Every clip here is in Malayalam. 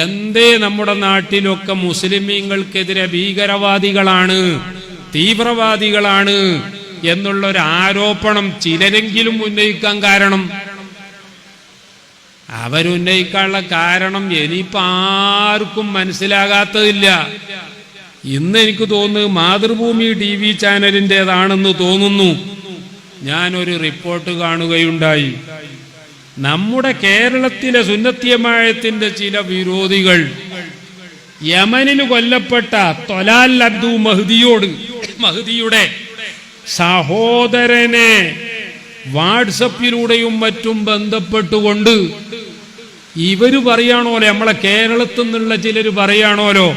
എന്തേ നമ്മുടെ നാട്ടിലൊക്കെ മുസ്ലിമീങ്ങൾക്കെതിരെ ഭീകരവാദികളാണ്, തീവ്രവാദികളാണ് എന്നുള്ളൊരു ആരോപണം ചിലരെങ്കിലും ഉന്നയിക്കാൻ കാരണം? അവരുന്നയിക്കാനുള്ള കാരണം ഇനിയിപ്പോ ആർക്കും മനസ്സിലാകാത്തതില്ല. ഇന്ന് എനിക്ക് തോന്നുന്നു മാതൃഭൂമി TV ചാനലിൻ്റെതാണെന്ന് തോന്നുന്നു. ഞാനൊരു റിപ്പോർട്ട് കാണുകയുണ്ടായി. നമ്മുടെ കേരളത്തിലെ സുന്നത്തിയമായത്തിന്റെ ചില വിരോധികൾ യമനിൽ കൊല്ലപ്പെട്ട തൊലാൽ അബ്ദു മഹ്ദിയുടെ സഹോദരനെ വാട്സപ്പിലൂടെയും മറ്റും ബന്ധപ്പെട്ടുകൊണ്ട് ഇവര് പറയാണോലോ, നമ്മളെ കേരളത്തിൽ നിന്നുള്ള ചിലര് പറയാണോലോ,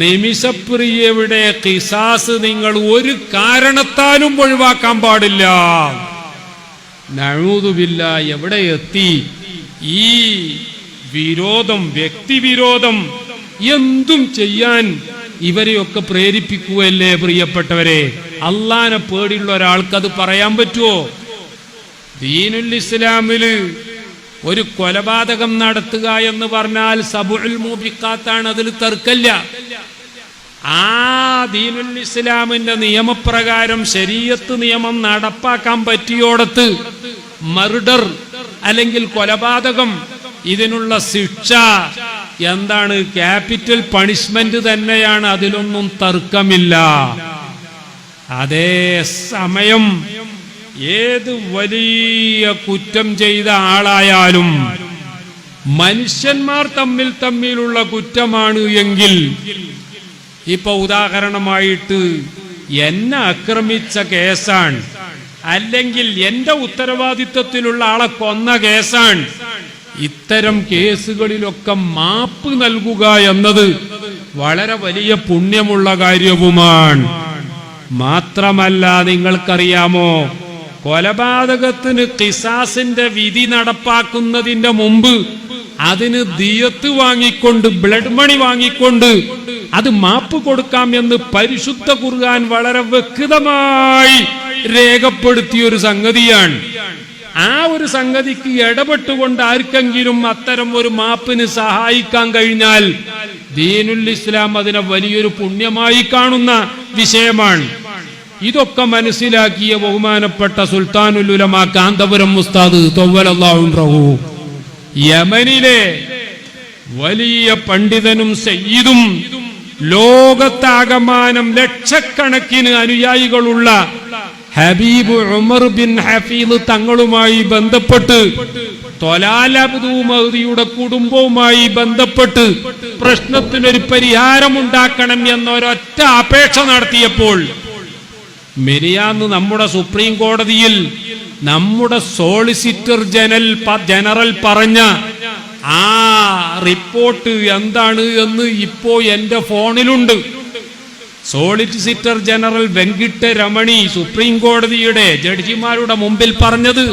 നിമിഷപ്രിയയുടെ ഖിസാസ് നിങ്ങൾ ഒരു കാരണത്താലും ഒഴിവാക്കാൻ പാടില്ല. നഊദു ബില്ലാഹ്. എവിടെ എത്തി ഈ വിരോധം, വ്യക്തിവിരോധം? എന്തും ചെയ്യാൻ ഇവരെയൊക്കെ പ്രേരിപ്പിക്കുകയല്ലേ പ്രിയപ്പെട്ടവരെ? അള്ളാനെ പേടിയുള്ള ഒരാൾക്കത് പറയാൻ പറ്റുമോ? ദീനുൽ ഇസ്ലാമില് ഒരു കൊലപാതകം നടത്തുക എന്ന് പറഞ്ഞാൽ സബഉൽ മൂബിഖാത്താണ്, അതിൽ തർക്കമില്ല. ആ ദീനുൽ ഇസ്ലാമിന്റെ നിയമപ്രകാരം ശരീഅത്ത് നിയമം നടപ്പാക്കാൻ പറ്റിയോടത്ത് മർഡർ അല്ലെങ്കിൽ കൊലപാതകം, ഇതിനുള്ള ശിക്ഷ എന്താണ്? ക്യാപിറ്റൽ പണിഷ്മെന്റ് തന്നെയാണ്, അതിലൊന്നും തർക്കമില്ല. അതേ സമയം ഏത് വലിയ കുറ്റം ചെയ്ത ആളായാലും മനുഷ്യന്മാർ തമ്മിലുള്ള കുറ്റമാണ് എങ്കിൽ, ഇപ്പൊ ഉദാഹരണമായിട്ട് എന്നെ ആക്രമിച്ച കേസാണ്, അല്ലെങ്കിൽ എന്റെ ഉത്തരവാദിത്വത്തിലുള്ള ആളെ കൊന്ന കേസാണ്, ഇത്തരം കേസുകളിലൊക്കെ മാപ്പ് നൽകുക എന്നത് വളരെ വലിയ പുണ്യമുള്ള കാര്യവുമാണ്. മാത്രമല്ല, നിങ്ങൾക്കറിയാമോ, കൊലപാതകത്തിന് ഖിസാസിന്റെ വിധി നടപ്പാക്കുന്നതിന്റെ മുമ്പ് അതിന് ദിയത്ത് വാങ്ങിക്കൊണ്ട്, ബ്ലഡ് മണി വാങ്ങിക്കൊണ്ട് അത് മാപ്പ് കൊടുക്കാം എന്ന് പരിശുദ്ധ ഖുർആൻ വളരെ വ്യക്തമായി രേഖപ്പെടുത്തിയ ഒരു സംഗതിയാണ്. ആ ഒരു സംഗതിക്ക് ഇടപെട്ടുകൊണ്ട് ആർക്കെങ്കിലും അത്തരം ഒരു മാപ്പിന് സഹായിക്കാൻ കഴിഞ്ഞാൽ ദീനുൽ ഇസ്ലാം അതിനെ വലിയൊരു പുണ്യമായി കാണുന്ന വിഷയമാണ്. ഇതൊക്കെ മനസ്സിലാക്കിയ ബഹുമാനപ്പെട്ട സുൽത്താനുൽ ഉലമ കാന്തപുരം ഉസ്താദ് തൊവ്വലല്ലാഹു അൻഹു യമനിലെ വലിയ പണ്ഡിതനും സയ്യിദും ലോകത്താകമാനം ലക്ഷക്കണക്കിന് അനുയായികളുള്ള ഹബീബ് ഉമർ ബിൻ ഹഫീദ് തങ്ങളുമായി ബന്ധപ്പെട്ട് തൊലാൽ അബ്ദു മഹ്ദിയുടെ കുടുംബവുമായി ബന്ധപ്പെട്ട് പ്രശ്നത്തിനൊരു പരിഹാരമുണ്ടാക്കണം എന്നൊരൊറ്റ അപേക്ഷ നടത്തിയപ്പോൾ മിനിയാന്ന് നമ്മുടെ സുപ്രീം കോടതിയിൽ നമ്മുടെ സോളിസിറ്റർ ജനറൽ പറഞ്ഞ ആ റിപ്പോർട്ട് എന്താണ് എന്ന് ഇപ്പോ എന്റെ ഫോണിലുണ്ട്. Solicitor general Venkata Ramani supreme കോടതിയുടെ ജഡ്ജിമാരുടെ മുമ്പിൽ പറഞ്ഞത്,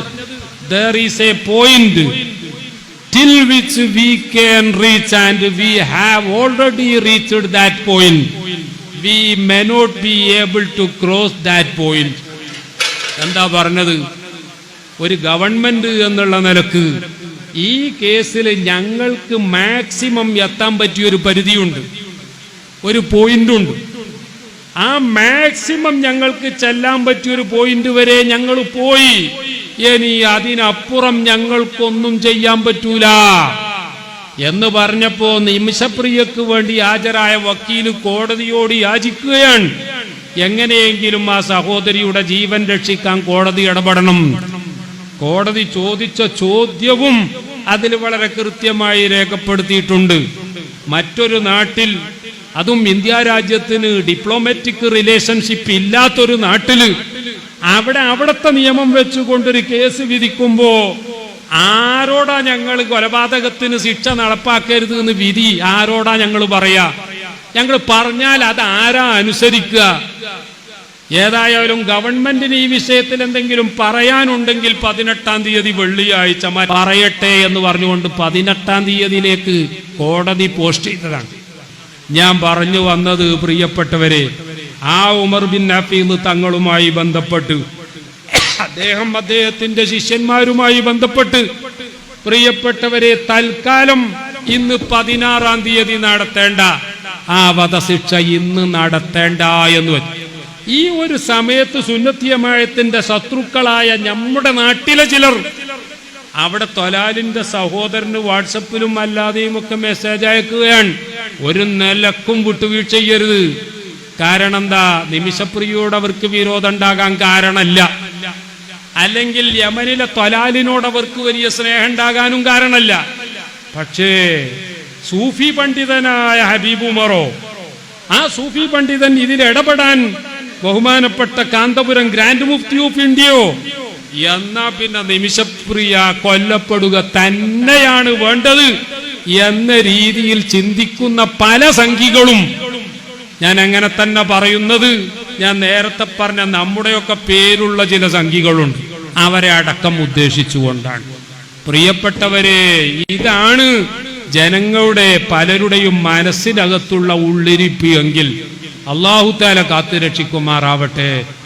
there is a point till which we can reach and we have already reached that point. We may not be able to cross that point. എന്താ പറഞ്ഞത്? ഒരു ഗവൺമെന്റ് എന്നുള്ള നിലക്ക് ഈ കേസിൽ ഞങ്ങൾക്ക് മാക്സിമം എത്താൻ പറ്റിയൊരു പരിധിയുണ്ട്, ഒരു പോയിന്റുണ്ട്. ആ മാക്സിമം ഞങ്ങൾക്ക് ചെല്ലാൻ പറ്റിയൊരു പോയിന്റ് വരെ ഞങ്ങൾ പോയി. ഇനി അതിനപ്പുറം ഞങ്ങൾക്കൊന്നും ചെയ്യാൻ പറ്റൂല എന്ന് പറഞ്ഞപ്പോ നിമിഷപ്രിയക്ക് വേണ്ടി ഹാജരായ വക്കീല് കോടതിയോട് യാചിക്കുകയാണ്, എങ്ങനെയെങ്കിലും ആ സഹോദരിയുടെ ജീവൻ രക്ഷിക്കാൻ കോടതി ഇടപെടണം. കോടതി ചോദിച്ച ചോദ്യവും അതിൽ വളരെ കൃത്യമായി രേഖപ്പെടുത്തിയിട്ടുണ്ട്. മറ്റൊരു നാട്ടിൽ, അതും ഇന്ത്യ രാജ്യത്തിന് ഡിപ്ലോമാറ്റിക് റിലേഷൻഷിപ്പ് ഇല്ലാത്തൊരു നാട്ടില്, അവിടത്തെ നിയമം വെച്ചുകൊണ്ടൊരു കേസ് വിധിക്കുമ്പോ ആരോടാ ഞങ്ങൾ കൊലപാതകത്തിന് ശിക്ഷ നടപ്പാക്കരുത് എന്ന് വിധി ആരോടാ ഞങ്ങൾ പറയാ? ഞങ്ങൾ പറഞ്ഞാൽ അത് ആരാ അനുസരിക്കുക? ഏതായാലും ഗവൺമെന്റിന് ഈ വിഷയത്തിൽ എന്തെങ്കിലും പറയാനുണ്ടെങ്കിൽ 18-ാം തീയതി വെള്ളിയാഴ്ച പറയട്ടെ എന്ന് പറഞ്ഞുകൊണ്ട് 18-ാം തീയതിയിലേക്ക് കോടതി പോസ്റ്റ് ചെയ്തതാണ്. ഞാൻ പറഞ്ഞു വന്നത്, പ്രിയപ്പെട്ടവരെ, ആ ഉമർ ബിൻ ഹഫീദ് തങ്ങളുമായി ബന്ധപ്പെട്ട് അദ്ദേഹത്തിന്റെ ശിഷ്യന്മാരുമായി ബന്ധപ്പെട്ട് പ്രിയപ്പെട്ടവരെ തൽക്കാലം ഇന്ന് 16-ാം തീയതി നടത്തേണ്ട ആ വധശിക്ഷ ഇന്ന് നടത്തേണ്ട എന്ന് വെച്ചു. ഈ ഒരു സമയത്ത് സുന്നത്തി ജമാഅത്തിന്റെ ശത്രുക്കളായ നമ്മുടെ നാട്ടിലെ ചിലർ അവിടെ തൊലാലിന്റെ സഹോദരന് വാട്സപ്പിലും അല്ലാതെയും ഒക്കെ മെസ്സേജ് അയക്കുകയാണ്. ഒരു നിലക്കും വിട്ടുവീഴ്ച ചെയ്യരുത്. കാരണം എന്താ? നിമിഷപ്രിയോട് അവർക്ക് വിരോധം ഉണ്ടാകാൻ കാരണമല്ല, അല്ലെങ്കിൽ യമനിലെ തൊലാലിനോട് അവർക്ക് വലിയ സ്നേഹം ഉണ്ടാകാനും കാരണമല്ല. പക്ഷേ സൂഫി പണ്ഡിതനായ ഹബീബ് ഉമറോ, ആ സൂഫി പണ്ഡിതൻ ഇതിൽ ഇടപെടാൻ ബഹുമാനപ്പെട്ട കാന്തപുരം ഗ്രാൻഡ് മുഫ്തി ഓഫ് ഇന്ത്യയോ എന്നാ പിന്നെ നിമിഷപ്രിയ കൊല്ലപ്പെടുക തന്നെയാണ് വേണ്ടത് എന്ന രീതിയിൽ ചിന്തിക്കുന്ന പല സംഘികളും, ഞാൻ അങ്ങനെ തന്നെ പറയുന്നത്, ഞാൻ നേരത്തെ പറഞ്ഞ നമ്മുടെയൊക്കെ പേരുള്ള ചില സംഘികളുണ്ട്, അവരെ അടക്കം ഉദ്ദേശിച്ചുകൊണ്ടാണ്. പ്രിയപ്പെട്ടവരെ, ഇതാണ് ജനങ്ങളുടെ പലരുടെയും മനസ്സിനകത്തുള്ള ഉള്ളിരിപ്പ് എങ്കിൽ അല്ലാഹു തആല കാത്തുരക്ഷിക്കുമാറാവട്ടെ.